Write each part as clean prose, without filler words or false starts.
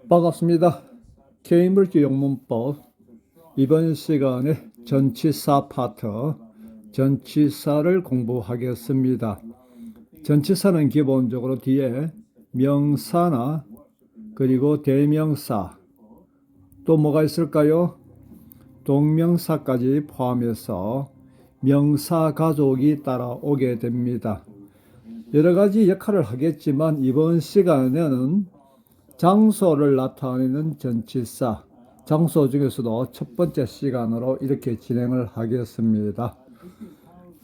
반갑습니다. 케임브리지 영문법 이번 시간에 전치사 파트, 전치사를 공부하겠습니다. 전치사는 기본적으로 뒤에 명사나 그리고 대명사, 또 뭐가 있을까요? 동명사까지 포함해서 명사 가족이 따라오게 됩니다. 여러 가지 역할을 하겠지만 이번 시간에는 장소를 나타내는 전치사, 장소 중에서도 첫 번째 시간으로 이렇게 진행을 하겠습니다.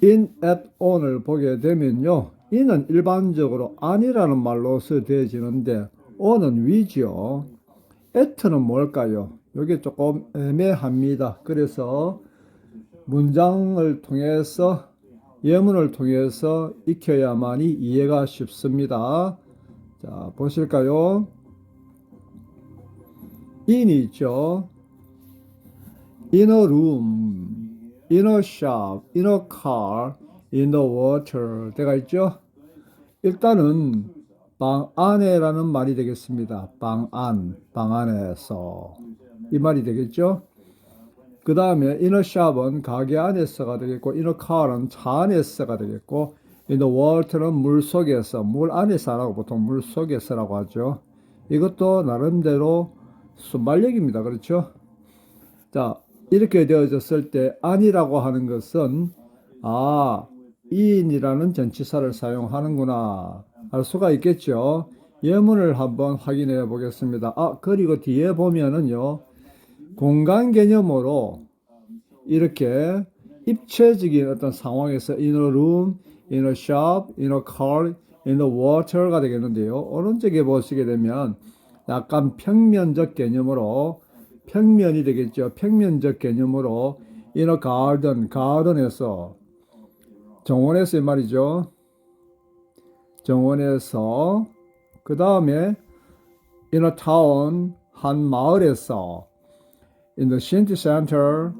in, at, on을 보게 되면요, in은 일반적으로 아니라는 말로 쓰여지는데 on은 위죠. at는 뭘까요? 이게 조금 애매합니다. 그래서 문장을 통해서, 예문을 통해서 익혀야만이 이해가 쉽습니다. 자, 보실까요? in이 있죠. in a room, in a shop, in a car, in the water 되가 있죠. 일단은 방 안에라는 말이 되겠습니다. 방 안에서 이 말이 되겠죠. 그 다음에 in a shop은 가게 안에서가 되겠고, in a car은 차 안에서가 되겠고, in the water는 물 속에서, 물 안에서 안 하고 보통 물 속에서라고 하죠. 이것도 나름대로 순발력입니다. 그렇죠? 자, 이렇게 되어졌을 때 아니라고 하는 것은 in이라는 전치사를 사용하는구나 알 수가 있겠죠. 예문을 한번 확인해 보겠습니다. 그리고 뒤에 보면은요, 공간 개념으로 이렇게 입체적인 어떤 상황에서 in a room, in a shop, in a car, in the water가 되겠는데요. 오른쪽에 보시게 되면 약간 평면적 개념으로, 평면이 되겠죠. 평면적 개념으로 in a garden, garden에서, 정원에서 이 말이죠. 정원에서, 그 다음에 in a town, 한 마을에서, in the city center,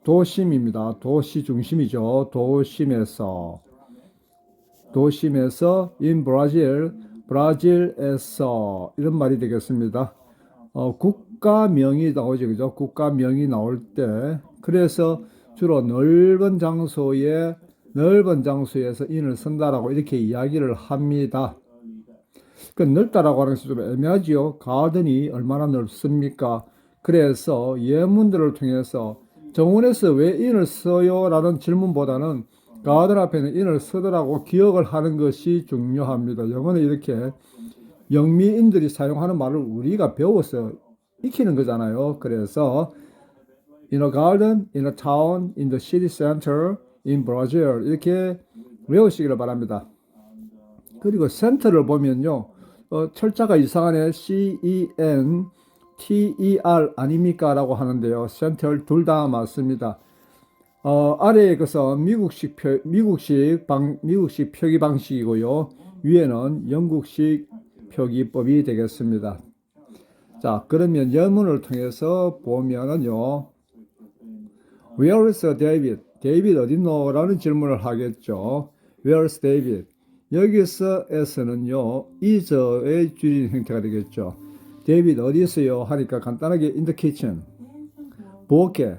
도심입니다. 도시 중심이죠. 도심에서, in Brazil, 브라질에서 이런 말이 되겠습니다. 국가명이 나오죠. 그죠? 국가명이 나올 때, 그래서 주로 넓은 장소에서 in을 쓴다라고 이렇게 이야기를 합니다. 그 넓다라고 하는 것이 좀 애매하지요. 가든이 얼마나 넓습니까? 그래서 예문들을 통해서 정원에서 왜 in을 써요? 라는 질문보다는 가든 앞에는 in을 쓰더라고 기억을 하는 것이 중요합니다. 영어는 이렇게 영미인들이 사용하는 말을 우리가 배워서 익히는 거잖아요. 그래서 in a garden, in a town, in the city center, in Brazil 이렇게 외우시기를 바랍니다. 그리고 center를 보면요, 철자가 이상하네. C-E-N T-E-R 아닙니까? 라고 하는데요. center 둘 다 맞습니다. 아래에 것은 미국식 표기 방식이고요. 위에는 영국식 표기법이 되겠습니다. 자, 그러면 예문을 통해서 보면은요, Where is David? 데이빗 어딨노? 라는 질문을 하겠죠. Where is David? 여기서 s는요, is의 줄인 형태가 되겠죠. 데이빗 어디 있어요? 하니까 간단하게 in the kitchen. 부엌에.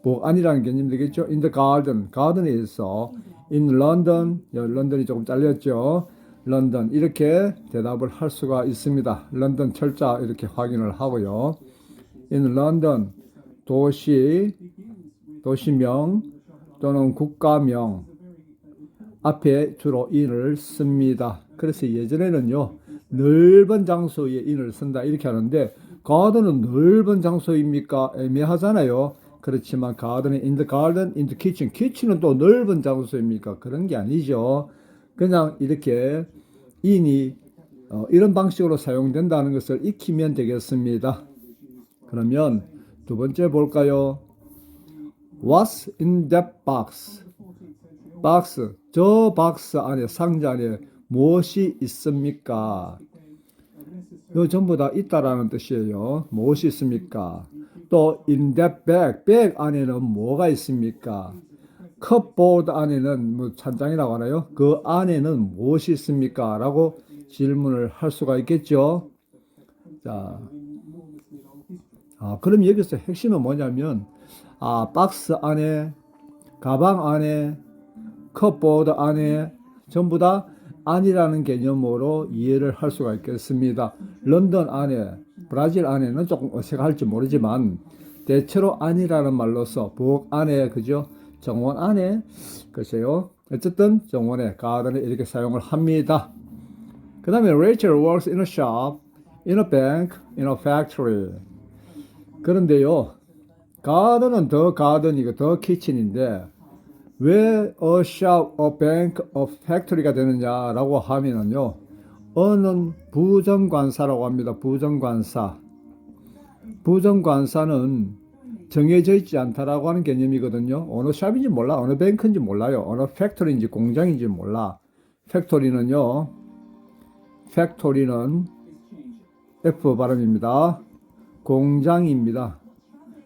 부엌 안이라는 개념이 되겠죠. in the garden. garden에 있어. in London. 런던이 조금 잘렸죠. 런던. 이렇게 대답을 할 수가 있습니다. 런던 철자 이렇게 확인을 하고요. in London. 도시명 또는 국가명 앞에 주로 in을 씁니다. 그래서 예전에는요, 넓은 장소에 in을 쓴다 이렇게 하는데, 가든은 넓은 장소입니까? 애매하잖아요. 그렇지만 가든은 in the garden, in the kitchen. kitchen은 또 넓은 장소입니까? 그런 게 아니죠. 그냥 이렇게 in이 이런 방식으로 사용된다는 것을 익히면 되겠습니다. 그러면 두 번째 볼까요? What's in that box? 박스, 저 박스 안에, 상자 안에 무엇이 있습니까? 이 전부 다 있다라는 뜻이에요. 무엇이 있습니까? 또 in that bag, 백 안에는 뭐가 있습니까? 컵보드 안에는 뭐 찬장이라고 하나요? 그 안에는 무엇이 있습니까? 라고 질문을 할 수가 있겠죠. 자, 그럼 여기서 핵심은 뭐냐면, 박스 안에, 가방 안에, 컵보드 안에 전부 다 안이라는 개념으로 이해를 할 수가 있겠습니다. 런던 안에, 브라질 안에는 조금 어색할지 모르지만 대체로 안이라는 말로서 부엌 안에, 그죠? 정원 안에, 글쎄요. 어쨌든 정원에, 가든에 이렇게 사용을 합니다. 그 다음에 Rachel works in a shop, in a bank, in a factory. 그런데요, 가든은 더 가든이고 더 키친인데 왜 a shop, a bank, a factory가 되느냐라고 하면은요, 어는 부정관사라고 합니다. 부정관사. 부정관사는 정해져 있지 않다라고 하는 개념이거든요. 어느 샵인지 몰라, 어느 뱅크인지 몰라요, 어느 팩토리인지 공장인지 몰라. 팩토리는요, 팩토리는 F 발음입니다. 공장입니다.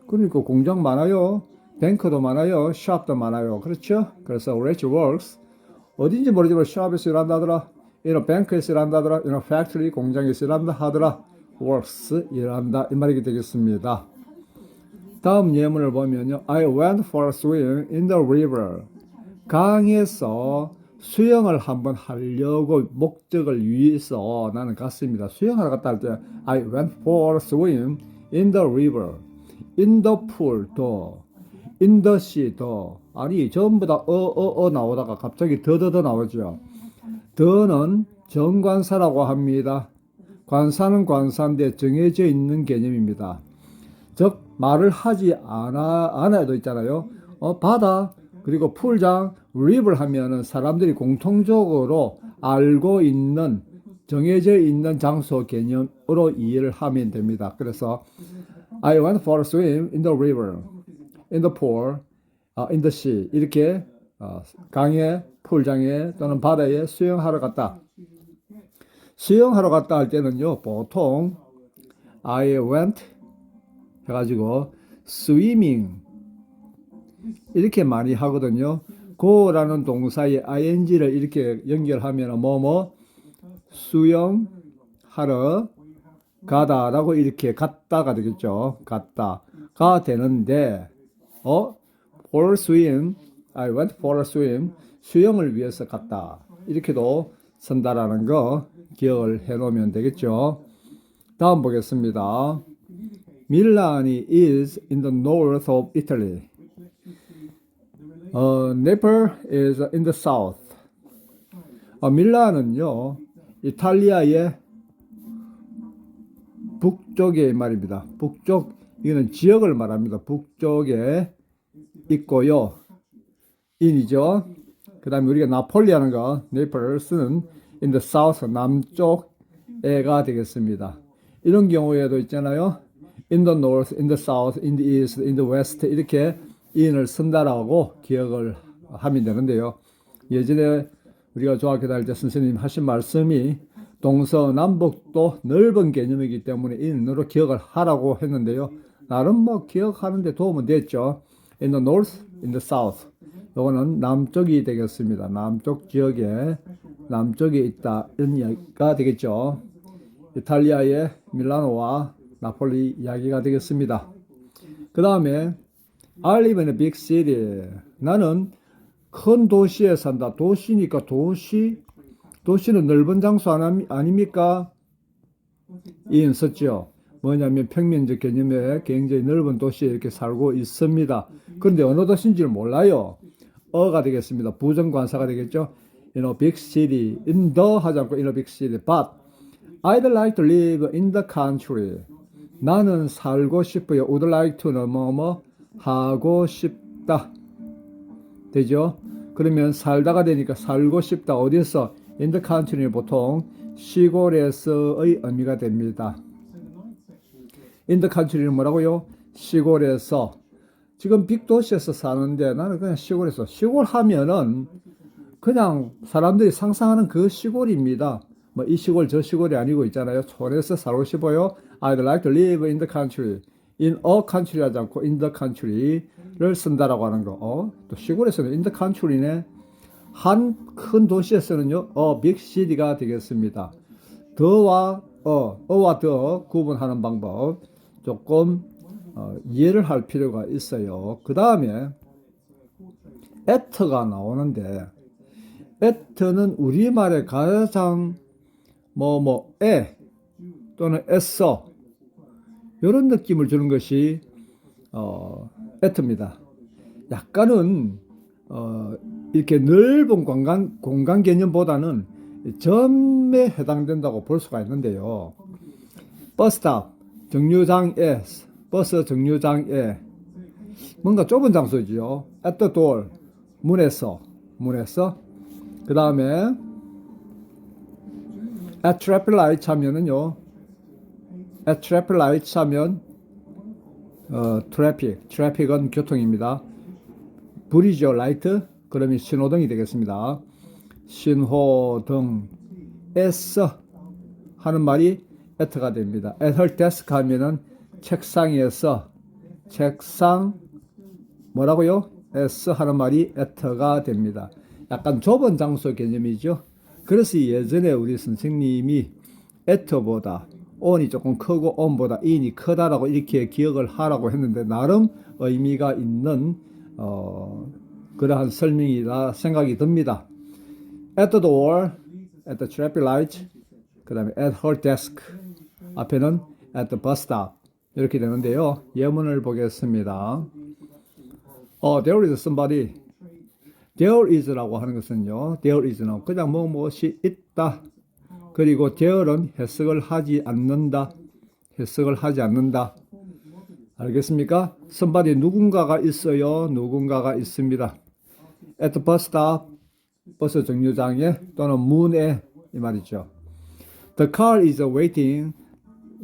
그러니까 공장 많아요. 뱅크도 많아요. 샵도 많아요. 그렇죠? 그래서 Rachel works 어딘지 모르지만 샵에서 일한다더라. in a bank에서 일한다더라. in a factory 공장에서 일한다 하더라. works 일한다 이 말이 되겠습니다. 다음 예문을 보면요. I went for a swim in the river. 강에서 수영을 한번 하려고 목적을 위해서 나는 갔습니다. 수영하러 갔다 할 때 I went for a swim in the river. in the pool 더 in the sea 더 아니 전부 다 나오다가 갑자기 더더더 나오죠. 더는 정관사라고 합니다. 관사는 관사인데 정해져 있는 개념입니다. 즉 말을 하지 않아도 있잖아요. 바다 그리고 풀장 river 하면은 사람들이 공통적으로 알고 있는 정해져 있는 장소 개념으로 이해를 하면 됩니다. 그래서 I went for a swim in the river, in the pool, in the sea. 이렇게 강에, 풀장에 또는 바다에 수영하러 갔다. 수영하러 갔다 할 때는요, 보통 I went 해가지고 swimming 이렇게 많이 하거든요. go라는 동사에 ing를 이렇게 연결하면 수영하러 가다라고 이렇게 갔다가 되겠죠. 갔다가 되는데 for swim, I went for a swim, 수영을 위해서 갔다. 이렇게도 쓴다라는 거 기억을 해 놓으면 되겠죠. 다음 보겠습니다. 밀란이 is in the north of Italy. Naples is in the south. 밀란은요, 이탈리아의 북쪽에 말입니다. 북쪽, 이거는 지역을 말합니다. 북쪽에 있고요. 인이죠. 그 다음에 우리가 나폴리 하는 거, 네이플스는 in the south, 남쪽에가 되겠습니다. 이런 경우에도 있잖아요. in the north, in the south, in the east, in the west 이렇게 인을 쓴다라고 기억을 하면 되는데요. 예전에 우리가 중학교 다닐 때 선생님 하신 말씀이 동서남북도 넓은 개념이기 때문에 인으로 기억을 하라고 했는데요. 나름 기억하는데 도움은 됐죠. In the north, in the south. 요거는 남쪽이 되겠습니다. 남쪽 지역에 남쪽에 있다 이런 이야기가 되겠죠. 이탈리아의 밀라노와 나폴리 이야기가 되겠습니다. 그 다음에 I live in a big city. 나는 큰 도시에 산다. 도시니까 도시는 넓은 장소 아닙니까? 이은 썼죠. 뭐냐면 평면적 개념의 굉장히 넓은 도시에 이렇게 살고 있습니다. 그런데 어느 도시인지를 몰라요. 어가 되겠습니다. 부정관사가 되겠죠. In a big city. in the 하지 않고 in a big city. But I'd like to live in the country. 나는 살고 싶어요. Would like to는 하고 싶다. 되죠? 그러면 살다가 되니까 살고 싶다. 어디서? In the country는 보통 시골에서의 의미가 됩니다. In the country는 뭐라고요? 시골에서. 지금 빅도시에서 사는데 나는 그냥 시골에서. 시골 하면은 그냥 사람들이 상상하는 그 시골입니다. 이 시골 저 시골이 아니고 있잖아요. 촌에서 살고 싶어요. I'd like to live in the country. in a country 하지 않고 in the country를 쓴다라고 하는 거. 또 시골에서는 in the country네. 한 큰 도시에서는요, big city가 되겠습니다. 더와 어와 더 구분하는 방법 조금 이해를 할 필요가 있어요. 그 다음에 at가 나오는데 at는 우리말의 가장 에 또는 애써 이런 느낌을 주는 것이 at입니다. 약간은 이렇게 넓은 공간 개념보다는 점에 해당된다고 볼 수가 있는데요. 버스탑 정류장에 버스 정류장에 뭔가 좁은 장소지요. at the door 문에서 그 다음에 at traffic light 하면은요. at traffic light 하면 트래픽은 교통입니다. 불이죠. 라이트 그러면 신호등이 되겠습니다. 신호등에서 하는 말이 at가 됩니다. at her desk 하면은 책상에서 책상 뭐라고요? 에서 하는 말이 at가 됩니다. 약간 좁은 장소 개념이죠. 그래서 예전에 우리 선생님이 at보다 on이 조금 크고 on보다 in이 크다라고 이렇게 기억을 하라고 했는데 나름 의미가 있는 그러한 설명이라 생각이 듭니다. At the door, at the traffic light, 그 다음에 at her desk, 앞에는 at the bus stop 이렇게 되는데요. 예문을 보겠습니다. There is somebody. There is라고 하는 것은요. There is는 그냥 무엇이 있다. 그리고 there는 해석을 하지 않는다. 알겠습니까? somebody 누군가가 있어요. 누군가가 있습니다. At the bus stop, 버스 정류장에 또는 문에 이 말이죠. The car is waiting.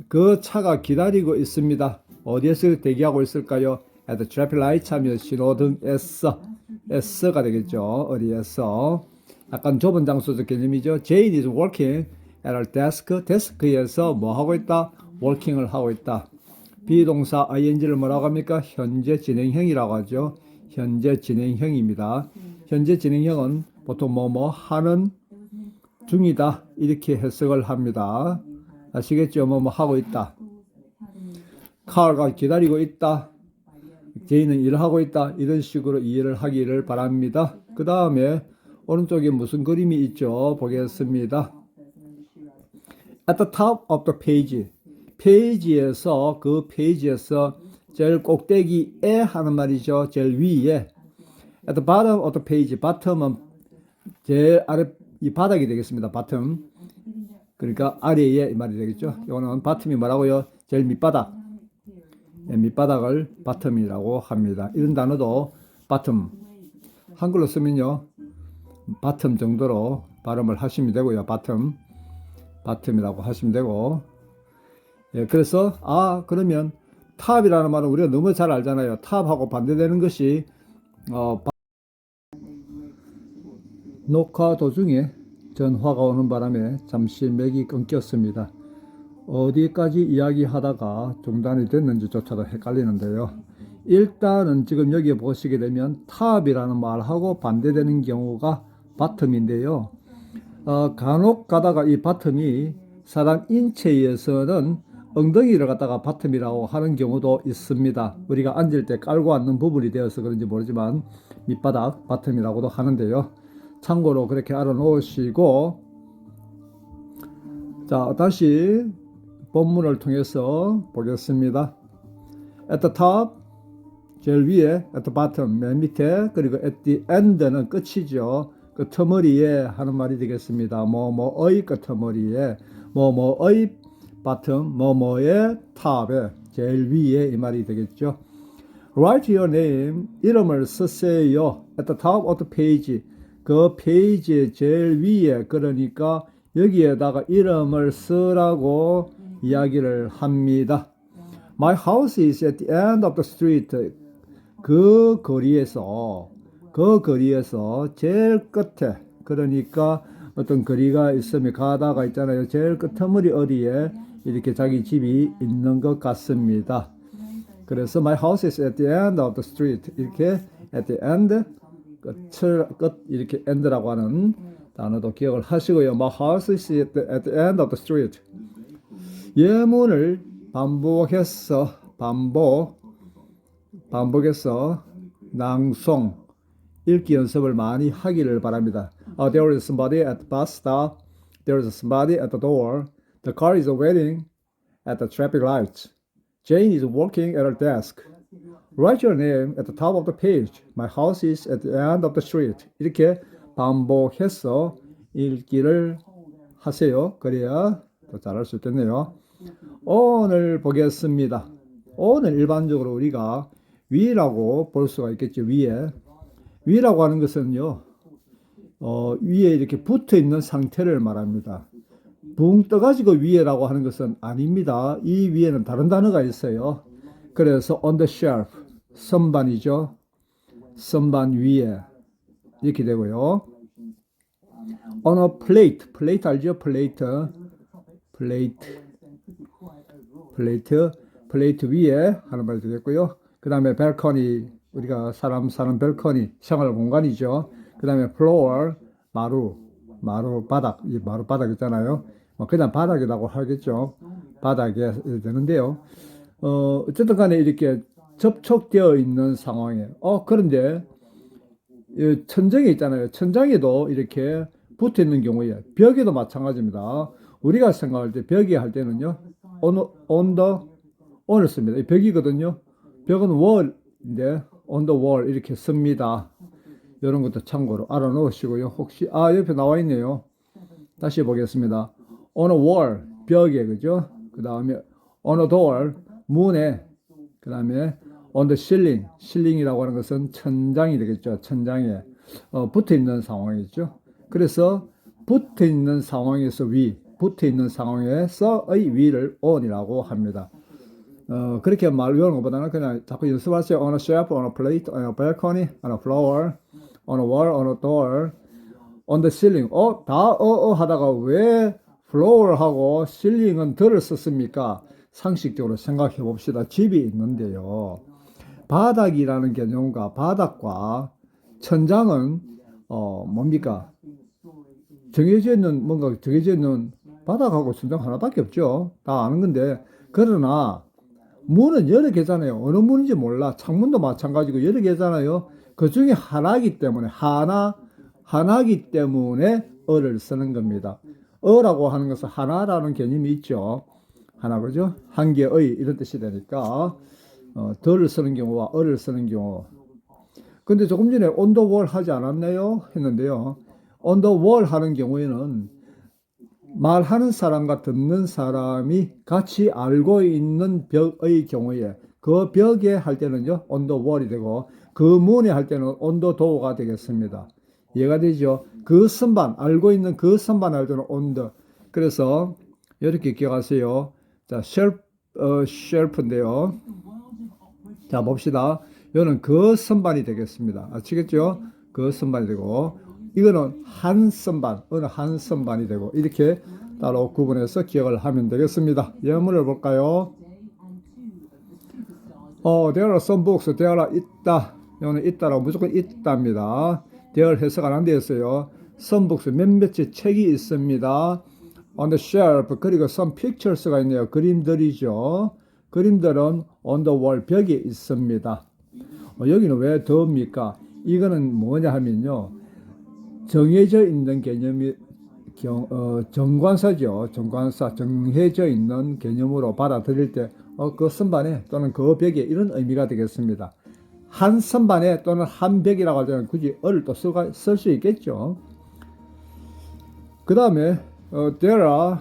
그 차가 기다리고 있습니다. 어디에서 대기하고 있을까요? At the traffic light 하면 신호등에서 S가 되겠죠. 어디에서 약간 좁은 장소적 개념이죠. Jane is working at her desk. 데스크에서 뭐 하고 있다? working을 하고 있다. 비동사 ing를 뭐라고 합니까? 현재 진행형이라고 하죠. 현재 진행형입니다. 현재 진행형은 보통 뭐뭐 하는 중이다 이렇게 해석을 합니다. 아시겠죠? 뭐뭐 하고 있다. car가 기다리고 있다. 제이는 일을 하고 있다. 이런 식으로 이해를 하기를 바랍니다. 그 다음에 오른쪽에 무슨 그림이 있죠? 보겠습니다. At the top of the page. 그 페이지에서 제일 꼭대기에 하는 말이죠. 제일 위에. At the bottom of the page. bottom은 제일 아래 이 바닥이 되겠습니다. bottom. 그러니까 아래에 이 말이 되겠죠. 이거는 bottom이 뭐라고요? 제일 밑바닥. 밑바닥을 bottom이라고 합니다. 이런 단어도 bottom. 한글로 쓰면요. bottom 정도로 발음을 하시면 되고요. bottom이라고 하시면 되고. 예, 그래서 그러면 탑이라는 말은 우리가 너무 잘 알잖아요. 탑하고 반대되는 것이 녹화 도중에 전화가 오는 바람에 잠시 맥이 끊겼습니다. 어디까지 이야기하다가 중단이 됐는지조차도 헷갈리는데요. 일단은 지금 여기 보시게 되면 탑이라는 말하고 반대되는 경우가 바텀인데요. 간혹 가다가 이 바텀이 사람 인체에서는 엉덩이를 갖다가 바텀이라고 하는 경우도 있습니다. 우리가 앉을 때 깔고 앉는 부분이 되어서 그런지 모르지만 밑바닥 바텀이라고도 하는데요. 참고로 그렇게 알아놓으시고, 자, 다시 본문을 통해서 보겠습니다. At the top, 제일 위에, at the bottom, 맨 밑에, 그리고 at the end는 끝이죠. 끄트머리에 하는 말이 되겠습니다. 뭐뭐의 끄트머리에, 뭐뭐의 bottom, 뭐뭐의 top에, 제일 위에 이 말이 되겠죠. Write your name, 이름을 쓰세요. At the top of the page, 그 페이지의 제일 위에, 그러니까 여기에다가 이름을 쓰라고 이야기를 합니다. My house is at the end of the street. 그 거리에서 제일 끝에, 그러니까 어떤 거리가 있으면 가다가 있잖아요. 제일 끝머리 어디에 이렇게 자기 집이 있는 것 같습니다. 그래서 my house is at the end of the street. 이렇게 at the end, 끝 이렇게 end라고 하는 단어도 기억을 하시고요. My house is at the end of the street. 예문을 반복해서 낭송, 읽기 연습을 많이 하기를 바랍니다. There is somebody at the bus stop. There is somebody at the door. The car is waiting at the traffic lights. Jane is working at her desk. Write your name at the top of the page. My house is at the end of the street. 이렇게 반복해서 읽기를 하세요. 그래야 더 잘할 수 있겠네요. 오늘 보겠습니다. 오늘 일반적으로 우리가 위라고 볼 수가 있겠죠. 위라고 하는 것은요, 위에 이렇게 붙어 있는 상태를 말합니다. 붕 떠가지고 위에라고 하는 것은 아닙니다. 이 위에는 다른 단어가 있어요. 그래서 on the shelf, 선반이죠. 선반 위에 이렇게 되고요. on a plate, 플레이트 알죠? 플레이트 위에 하는 말이 되겠고요. 그 다음에 balcony, 우리가 사람 사는 balcony, 생활 공간이죠. 그 다음에 floor, 마루 바닥, 이 마루 바닥 있잖아요. 그냥 바닥이라고 하겠죠. 바닥에 되는데요. 어쨌든 간에 이렇게 접촉되어 있는 상황에, 그런데 천장에 있잖아요. 천장에도 이렇게 붙어 있는 경우에, 벽에도 마찬가지입니다. 우리가 생각할 때, 벽에 할 때는요, on을 씁니다. 이 벽이거든요. 벽은 wall인데, on the wall 이렇게 씁니다. 이런 것도 참고로 알아 놓으시고요. 혹시, 옆에 나와 있네요. 다시 보겠습니다. on a wall, 벽에, 그죠? 그 다음에 on a door, 문에, 그 다음에 on the ceiling, ceiling이라고 하는 것은 천장이 되겠죠. 천장에 붙어 있는 상황이죠. 그래서 붙어 있는 상황에서 붙어 있는 상황에서의 위를 on이라고 합니다. 그렇게 말 외우는 것보다는 그냥 자꾸 연습하세요. on a shelf, on a plate, on a balcony, on a floor, on a wall, on a door, on the ceiling. 하다가 왜 floor하고 ceiling은 덜을 썼습니까? 상식적으로 생각해 봅시다. 집이 있는데요. 바닥이라는 개념과 바닥과 천장은 뭡니까? 정해져 있는 바닥하고 천장 하나밖에 없죠. 다 아는 건데, 그러나 문은 여러 개잖아요. 어느 문인지 몰라. 창문도 마찬가지고 여러 개잖아요. 그 중에 하나이기 때문에 하나이기 때문에 어를 쓰는 겁니다. 어라고 하는 것은 하나라는 개념이 있죠. 하나, 그죠? 한 개의 이런 뜻이 되니까 덜을 쓰는 경우와 어를 쓰는 경우. 근데 조금 전에 on the wall 하지 않았나요? 했는데요. on the wall 하는 경우에는 말하는 사람과 듣는 사람이 같이 알고 있는 벽의 경우에, 그 벽에 할 때는요, on the wall이 되고, 그 문에 할 때는 on the door가 되겠습니다. 이해가 되죠? 그 선반, 알고 있는 그 선반 할 때는 on the. 그래서 이렇게 기억하세요. 자, 쉘프인데요. 자, 봅시다. 이거는 그 선반이 되겠습니다. 아시겠죠? 그 선반이 되고, 이거는 한 선반, 어느 한 선반이 되고, 이렇게 따로 구분해서 기억을 하면 되겠습니다. 예문을 볼까요? there are some books, there are 있다. 이거는 있다라고 무조건 있답니다. there 해석 안 되어 있어요. some books, 몇몇의 책이 있습니다. on the shelf, 그리고 some pictures가 있네요. 그림들이죠. 그림들은 on the wall, 벽에 있습니다. 여기는 왜 더웁니까? 이거는 뭐냐 하면요, 정해져 있는 개념이 정관사죠. 정관사, 정해져 있는 개념으로 받아들일 때 그 선반에 또는 그 벽에 이런 의미가 되겠습니다. 한 선반에 또는 한 벽이라고 할 때는 굳이 어를 또 쓸 수 있겠죠. 그 다음에 there are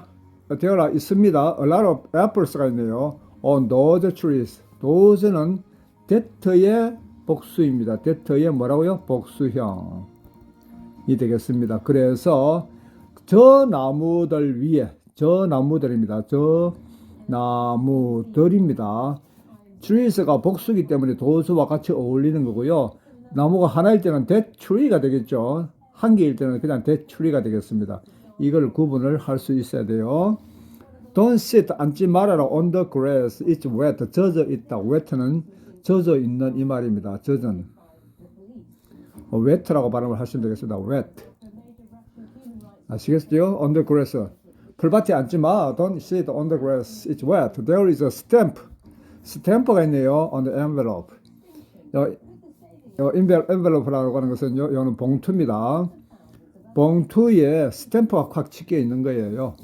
있습니다. A lot of apples가 있네요. on those trees. those는 that의 복수입니다. that의 뭐라고요? 복수형 이 되겠습니다. 그래서 저 나무들 위에, 저 나무들입니다. 저 나무들입니다. trees가 복수기 때문에 도수와 같이 어울리는 거고요. 나무가 하나일 때는 that tree가 되겠죠. 한 개일 때는 그냥 that tree가 되겠습니다. 이걸 구분을 할 수 있어야 돼요. Don't sit, 앉지 말아라. on the grass, it's wet, 젖어 있다. wet는 젖어 있는 이 말입니다. 젖은. wet라고 발음을 하시면 되겠습니다. wet. 아시겠죠? On the grass. 풀밭에 앉지 마. Don't sit on the grass. It's wet. There is a stamp. 스탬프가 있네요. On the envelope. envelope라고 하는 것은요, 이거는 봉투입니다. 봉투에 스탬프가 콱 찍혀 있는 거예요.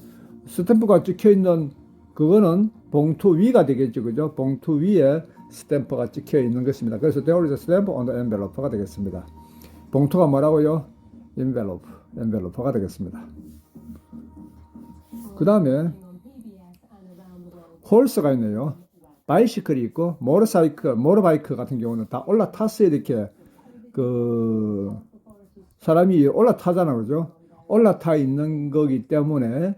스탬프가 찍혀 있는 그거는 봉투 위가 되겠죠, 그죠? 봉투 위에 스탬프가 찍혀 있는 것입니다. 그래서 there is a stamp on the envelope가 되겠습니다. 봉투가 뭐라고요? envelope가 되겠습니다. 그 다음에 horse가 있네요. 바이시클이 있고 모터바이크 같은 경우는 다 올라탔어 이렇게 그 사람이 올라타잖아, 그죠? 올라타 있는 거기 때문에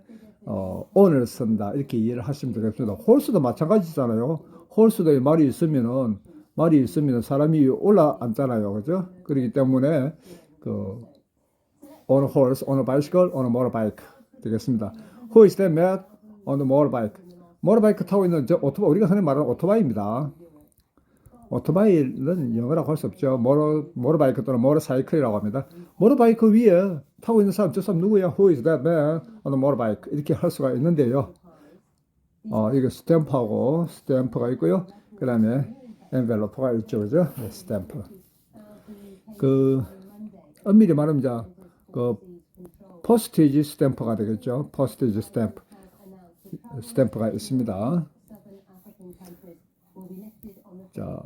on을 쓴다 이렇게 이해를 하시면 되겠습니다. 홀스도 마찬가지잖아요. 홀스도 말이 있으면 사람이 올라앉잖아요, 그죠? 그렇기 때문에 그 on a horse, on a bicycle, on a motorbike 되겠습니다. Who is that man on the motorbike? 모터바이크 타고 있는 저 오토바이, 우리가 흔히 말하는 오토바이입니다. 오토바이는 영어라고 할 수 없죠. 모터바이크 또는 모터사이클이라고 합니다. 모터바이크 위에 타고 있는 사람, 저 사람 누구야? Who is that man on the motorbike? 이렇게 할 수가 있는데요. 이게 스탬프가 있고요. 그 다음에 envelope가 있죠, 그죠? 네, 스탬프. 엄밀히 말하면 포스티지 스탬프가 되겠죠. 포스티지 스탬프가 있습니다. 자,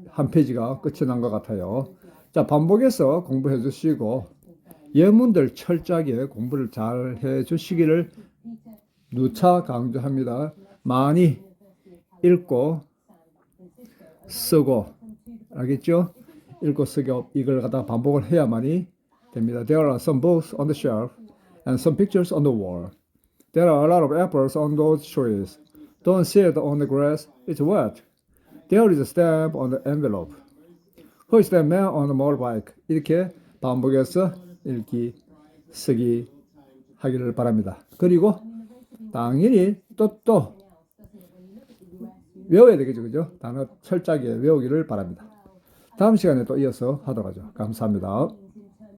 한 페이지가 끝이 난 것 같아요. 자, 반복해서 공부해 주시고 예문들 철저하게 공부를 잘 해 주시기를 누차 강조합니다. 많이 읽고 쓰고, 알겠죠? 읽고 쓰고 이걸 갖다 반복을 해야만이 됩니다. There are some books on the shelf and some pictures on the wall. There are a lot of apples on those trees. Don't sit on the grass. It's wet. There is a stamp on the envelope. Who is that man on the motorbike? 이렇게 반복해서 읽기, 쓰기 하기를 바랍니다. 그리고 당연히 또 외워야 되겠죠, 그죠? 단어 철저하게 외우기를 바랍니다. 다음 시간에 또 이어서 하도록 하죠. 감사합니다.